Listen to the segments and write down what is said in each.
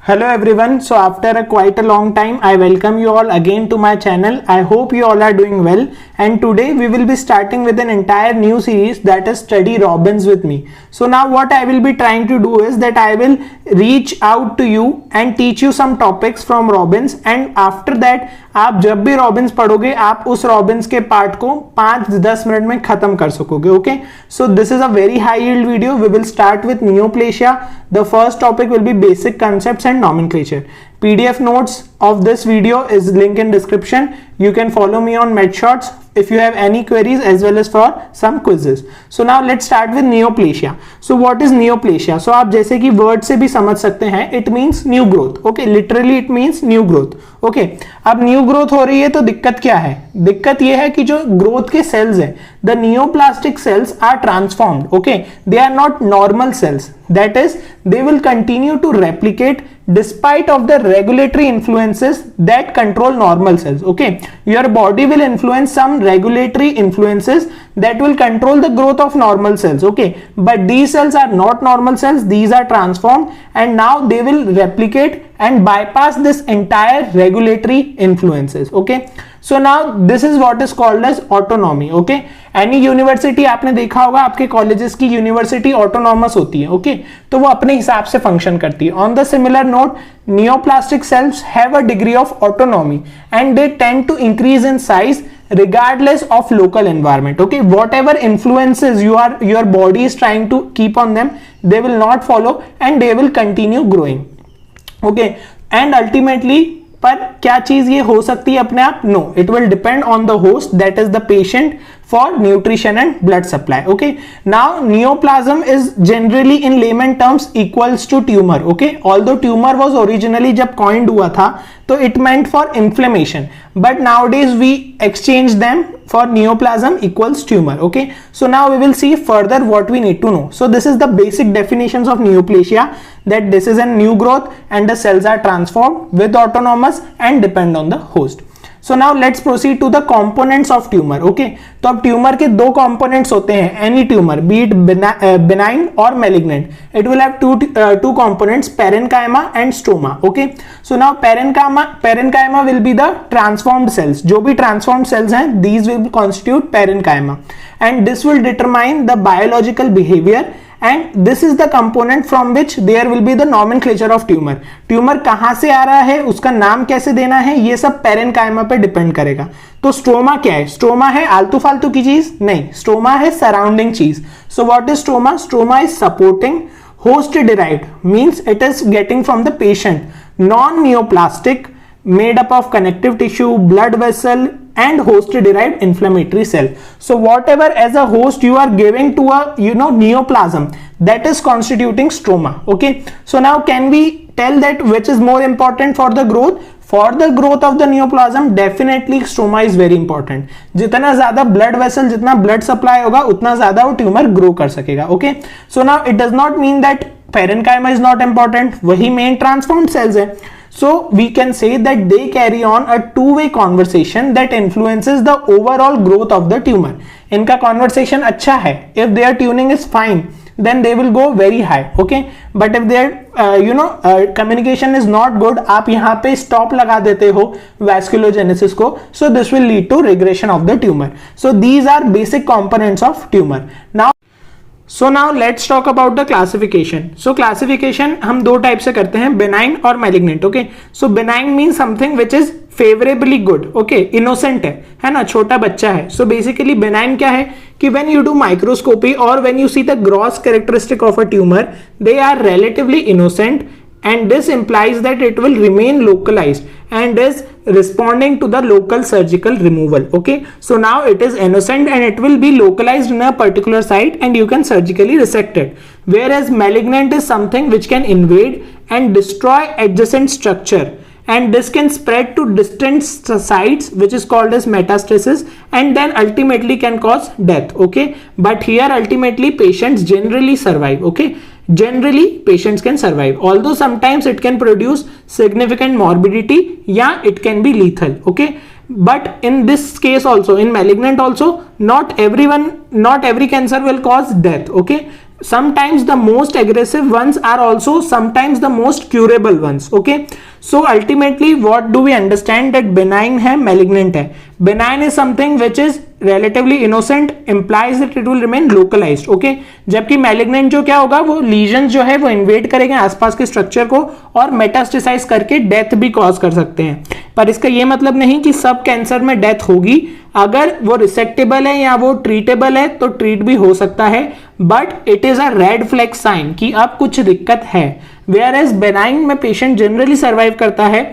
Hello everyone. So after a quite a long time, I welcome you all again to my channel. I hope you all are doing well. And today we will be starting with an entire new series, that is Study Robbins with me. So now what I will be trying to do is that I will reach out to you and teach you some topics from Robbins, and after that आप जब भी Robins पढ़ोगे आप उस Robins के part को 5-10 minute में खत्म कर सकोगे. Okay, so this is a very high yield video. We will start with neoplasia. The first topic will be basic concepts and nomenclature. PDF notes of this video is link in description. You can follow me on MedShots if you have any queries as well as for some quizzes. So now let's start with neoplasia. So what is neoplasia? So आप जैसे कि word से भी समझ सकते हैं, it means new growth. Okay, literally it means new growth. Okay, अब new growth हो रही है तो दिक्कत क्या है? दिक्कत ये है कि जो growth के cells है, the neoplastic cells are transformed. Okay, they are not normal cells. That is, they will continue to replicate despite of the regulatory influences that control normal cells. Okay, your body will influence some regulatory influences that will control the growth of normal cells. Okay, but these cells are not normal cells, these are transformed, and now they will replicate and bypass this entire regulatory influences. Okay, so now this is what is called as autonomy. Okay, any university आपने देखा होगा, आपके colleges की university autonomous होती है. Okay, तो वो अपने हिसाब से फंक्शन करती है. On the similar note, neoplastic cells have a degree of autonomy and they tend to increase in size regardless of local environment. Okay, whatever influences your body is trying to keep on them, they will not follow and they will continue growing. Okay, and ultimately पर क्या चीज ये हो सकती है अपने आप? No, it will depend on the host, that is the patient, for nutrition and blood supply. Okay, now neoplasm is generally in layman terms equals to tumour. Okay, although tumour was originally जब coined हुआ था तो it meant for inflammation, but nowadays we exchange them for neoplasm equals tumor. Okay, so now we will see further what we need to know. So this is the basic definitions of neoplasia, that this is a new growth and the cells are transformed with autonomous and depend on the host. So now let's proceed to the components of tumor. Okay, तो अब tumour के दो components होते हैं. Any tumor, be it benign or malignant, it will have two components, parenchyma and stroma. Okay, so now parenchyma will be the transformed cells. जो भी transformed cells हैं, these will constitute parenchyma, and this will determine the biological behavior. And this is the component from which there will be the nomenclature of tumor. Tumour कहां से आ रहा है, उसका नाम कैसे देना है, ये सब पेरेनकाइमा पे डिपेंड करेगा. तो स्ट्रोमा क्या है? स्ट्रोमा है आलतू फालतू की चीज? नहीं, स्ट्रोमा है सराउंडिंग चीज. So what is stroma? Stroma is supporting host derived, means it is getting from the patient, non neoplastic, made up of connective tissue, blood vessel and host derived inflammatory cell. So whatever as a host you are giving to a neoplasm, that is constituting stroma. Okay, so now can we tell that which is more important for the growth? For the growth of the neoplasm, definitely stroma is very important. जितना ज्यादा blood vessel, जितना blood supply होगा, उतना ज्यादा वो tumour grow कर सकेगा. Okay, so now it does not mean that parenchyma is not important, वही main transformed cells है. So we can say that they carry on a two-way conversation that influences the overall growth of the tumor. इनका conversation अच्छा है, if their tuning is fine, then they will go very high. Okay, but if their communication is not good, आप यहाँ पे stop लगा देते हो vasculogenesis को, so this will lead to regression of the tumor. So these are basic components of tumor. So now let's talk about the classification. So classification हम दो type से करते हैं, benign और malignant. Okay, so benign means something which is favorably good. Okay, innocent है ना, छोटा बच्चा है. So basically benign क्या है कि when you do microscopy or when you see the gross characteristic of a tumor, they are relatively innocent, and this implies that it will remain localized and is responding to the local surgical removal. Okay, so now it is innocent and it will be localized in a particular site and you can surgically resect it, whereas malignant is something which can invade and destroy adjacent structure, and this can spread to distant sites, which is called as metastasis, and then ultimately can cause death. Okay, but here ultimately patients generally survive. Okay, generally patients can survive, although sometimes it can produce significant morbidity, yeah, it can be lethal. Okay, but in this case also, in malignant also, not every cancer will cause death. Okay, sometimes the most aggressive ones are also sometimes the most curable ones. Okay, so ultimately what do we understand that benign है, malignant है. Benign is something which is relatively innocent, implies that it will remain localized. Okay, जबकि malignant जो क्या होगा, वो lesions जो है वो invade करेंगे आसपास के structure को और metastasize करके death भी cause कर सकते हैं. पर इसका ये मतलब नहीं कि सब कैंसर में डेथ होगी. अगर वो रिसेक्टेबल है या वो ट्रीटेबल है तो ट्रीट भी हो सकता है, but it is a red flag sign कि अब कुछ दिक्कत है. वेयर एज बेनाइन में पेशेंट जनरली सर्वाइव करता है.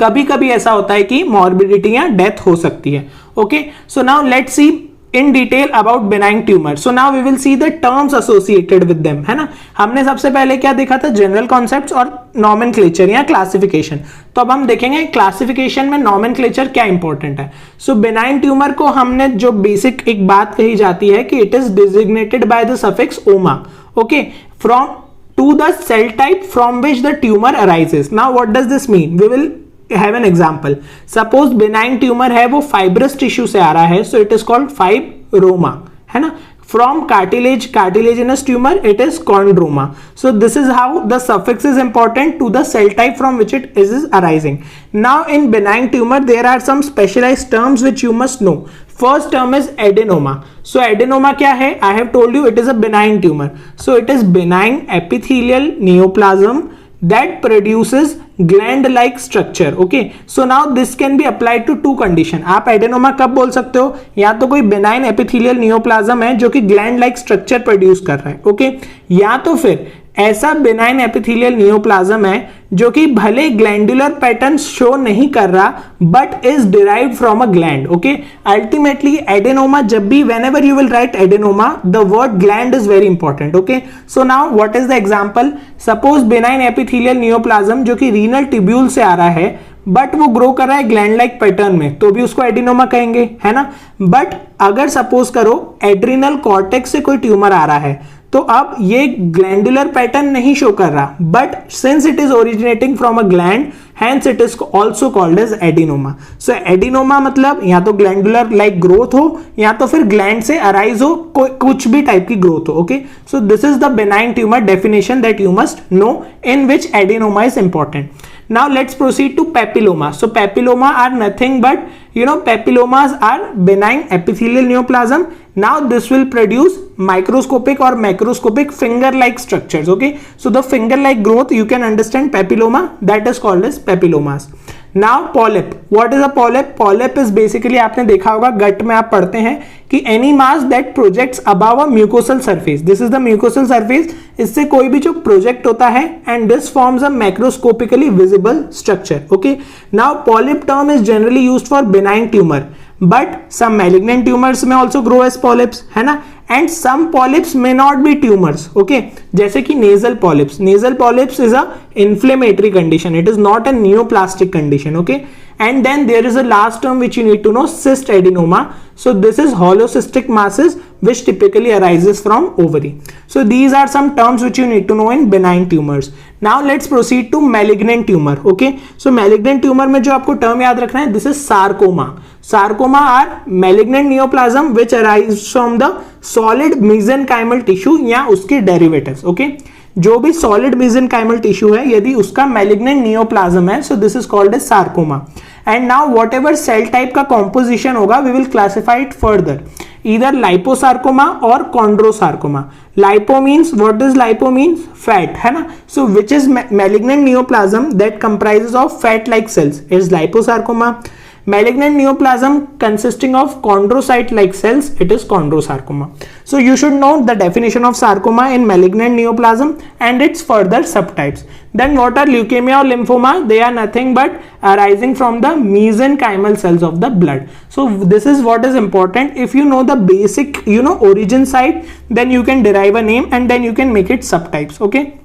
कभी कभी ऐसा होता है कि मॉर्बिडिटी या डेथ हो सकती है. Okay, so now let's see in detail about benign tumor. So now we will see the terms associated with them, है ना. हमने सबसे पहले क्या देखा था, general concepts और nomenclature या classification. तो अब हम देखेंगे classification में nomenclature क्या important है. So benign tumor को हमने जो basic एक बात कही जाती है कि it is designated by the suffix oma. Okay, from to the cell type from which the tumor arises. Now what does this mean? We will have an example. Suppose benign tumor है वो fibrous tissue से आ रहा है, so it is called fibroma, है ना. From cartilaginous tumor it is chondroma. So this is how the suffix is important to the cell type from which it is arising. Now in benign tumor there are some specialized terms which you must know. First term is adenoma. So adenoma क्या है? I have told you it is a benign tumor. So it is benign epithelial neoplasm that produces gland like structure. Okay, so now this can be applied to two condition. आप adenoma कब बोल सकते हो? या तो कोई benign epithelial neoplasm है जो कि gland like structure produce कर रहा है. Okay, या तो फिर ऐसा benign epithelial neoplasm है जो कि भले glandular pattern शो नहीं कर रहा but is derived from a gland. Okay, ultimately adenoma जब भी whenever you will write adenoma the word gland is very important. Okay, so now what is the example? Suppose benign epithelial neoplasm जो कि renal tubule से आ रहा है but वो grow कर रहा है ग्लैंड लाइक पैटर्न में, तो भी उसको एडिनोमा कहेंगे, है ना. बट अगर सपोज करो एड्रिनल कॉर्टेक्स से कोई ट्यूमर आ रहा है तो अब ये ग्लैंडुलर पैटर्न नहीं शो कर रहा, but since it is originating from a gland hence it is also called as adenoma. So adenoma मतलब या तो glandular like growth हो या तो फिर gland से arise हो, कुछ भी टाइप की growth हो. Okay, so this is the benign tumor definition that you must know in which adenoma is important. Now let's proceed to papilloma. So papilloma are nothing but papillomas are benign epithelial neoplasm. Now this will produce microscopic or macroscopic finger like structures. Okay, so the finger like growth you can understand papilloma, that is called as papillomas. Now polyp. What is a polyp? Polyp is basically आपने देखा होगा गट में आप पढ़ते हैं कि any mass that projects above a mucosal surface. This is the mucosal surface. इससे कोई भी जो प्रोजेक्ट होता है and this forms a macroscopically visible structure. Okay. Now polyp term is generally used for benign tumor. But some malignant tumors may also grow as polyps, है ना. And some polyps may not be tumors. Okay, जैसे कि nasal polyps. Nasal polyps is a inflammatory condition. It is not a neoplastic condition. Okay, and then there is a last term which you need to know, cyst adenoma. So this is hollow cystic masses which typically arises from ovary. So these are some terms which you need to know in benign tumors. Now let's proceed to malignant tumor. Okay, so malignant tumor में जो आपको term याद रखना है, this is sarcoma. Sarcoma are malignant neoplasm which arise from the solid mesenchymal tissue या उसके derivatives. Okay, जो भी solid mesenchymal tissue है यदि उसका malignant neoplasm है, so this is called as sarcoma. And now whatever cell type का composition होगा we will classify it further, either liposarcoma or chondrosarcoma. Lipo means, what does lipo means? Fat, है ना. So which is malignant neoplasm that comprises of fat like cells is liposarcoma. Malignant neoplasm consisting of chondrocyte like cells, it is chondrosarcoma. So you should know the definition of sarcoma in malignant neoplasm and its further subtypes. Then what are leukemia or lymphoma? They are nothing but arising from the mesenchymal cells of the blood. So this is what is important. If you know the basic origin site, then you can derive a name and then you can make it subtypes. Okay,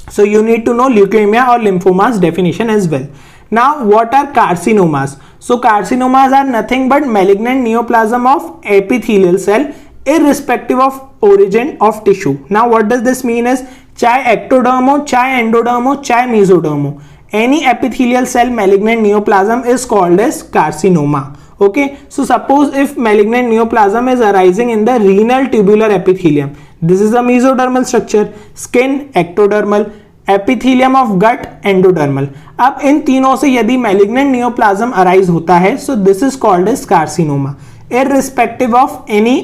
so you need to know leukemia or lymphomas definition as well. Now what are carcinomas? So carcinomas are nothing but malignant neoplasm of epithelial cell irrespective of origin of tissue. Now what does this mean is, चाहे ectoderm हो, चाहे endoderm हो, चाहे mesoderm हो, any epithelial cell malignant neoplasm is called as carcinoma. Okay, so suppose if malignant neoplasm is arising in the renal tubular epithelium, This is the mesodermal structure. Skin, ectodermal. Epithelium of gut, endodermal. अब इन तीनों से यदि malignant neoplasm arise होता है, so this is called as carcinoma, irrespective of any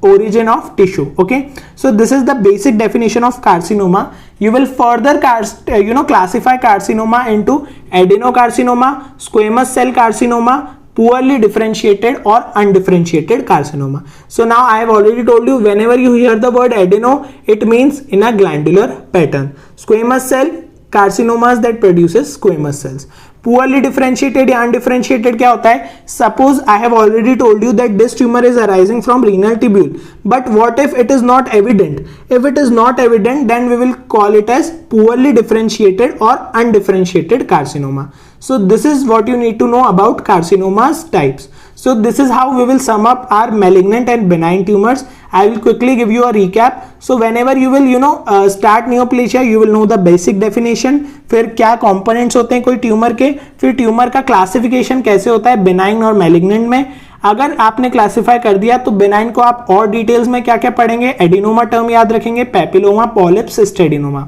origin of tissue. Okay, so this is the basic definition of carcinoma. You will further classify carcinoma into adenocarcinoma, squamous cell carcinoma, poorly differentiated or undifferentiated carcinoma. So now I have already told you, whenever you hear the word adeno, it means in a glandular pattern. Squamous cell carcinomas that produces squamous cells. Poorly differentiated या undifferentiated क्या होता है? Suppose I have already told you that this tumor is arising from renal tubule, but what if it is not evident? If it is not evident, then we will call it as poorly differentiated or undifferentiated carcinoma. So this is what you need to know about carcinomas types. So this is how we will sum up our malignant and benign tumors. I will quickly give you a recap. So whenever you will start neoplasia, you will know the basic definition. फिर क्या components होते हैं कोई tumour के, फिर tumour का classification कैसे होता है बेनाइन और मैलिग्नेंट में. अगर आपने क्लासिफाई कर दिया तो बेनाइन को आप और डिटेल्स में क्या क्या पढ़ेंगे, एडिनोमा टर्म याद रखेंगे, पैपिलोमा, पॉलिप्स, स्टेडिनोमा.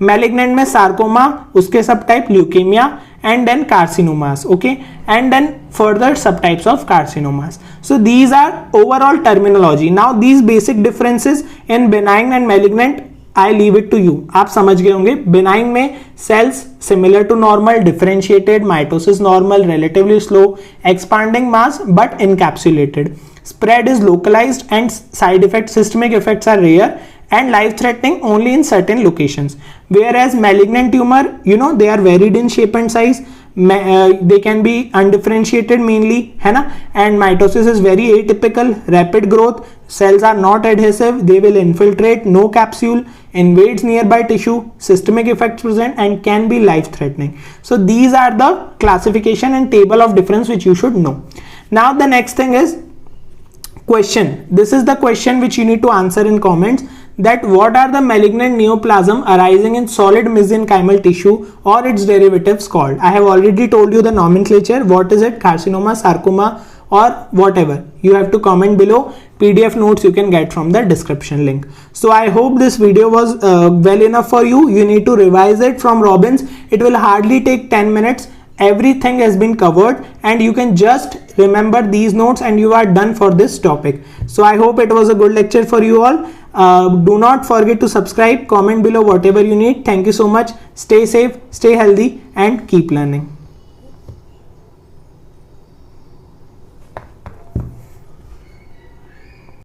मैलिग्नेंट में सार्कोमा, उसके सब type leukaemia, and then carcinomas. Okay, and then further subtypes of carcinomas. So these are overall terminology. Now these basic differences in benign and malignant I leave it to you. आप समझ गए होंगे. benign में cells similar to normal, differentiated, mitosis normal, relatively slow, expanding mass but encapsulated. Spread is localized and side effects, systemic effects are rare and life threatening only in certain locations. Whereas malignant tumor, they are varied in shape and size. They can be undifferentiated mainly, है ना, and mitosis is very atypical, rapid growth, cells are not adhesive, they will infiltrate, no capsule, invades nearby tissue, systemic effects present and can be life threatening. So these are the classification and table of difference which you should know. Now the next thing is question. This is the question which you need to answer in comments, that what are the malignant neoplasm arising in solid mesenchymal tissue or its derivatives called. I have already told you the nomenclature. What is it? Carcinoma, sarcoma or whatever. You have to comment below. PDF notes you can get from the description link. So I hope this video was well enough for you. You need to revise it from Robbins. It will hardly take 10 minutes. Everything has been covered and you can just remember these notes and you are done for this topic. So I hope it was a good lecture for you all. Do not forget to subscribe, comment below whatever you need. Thank you so much. Stay safe, stay healthy and keep learning.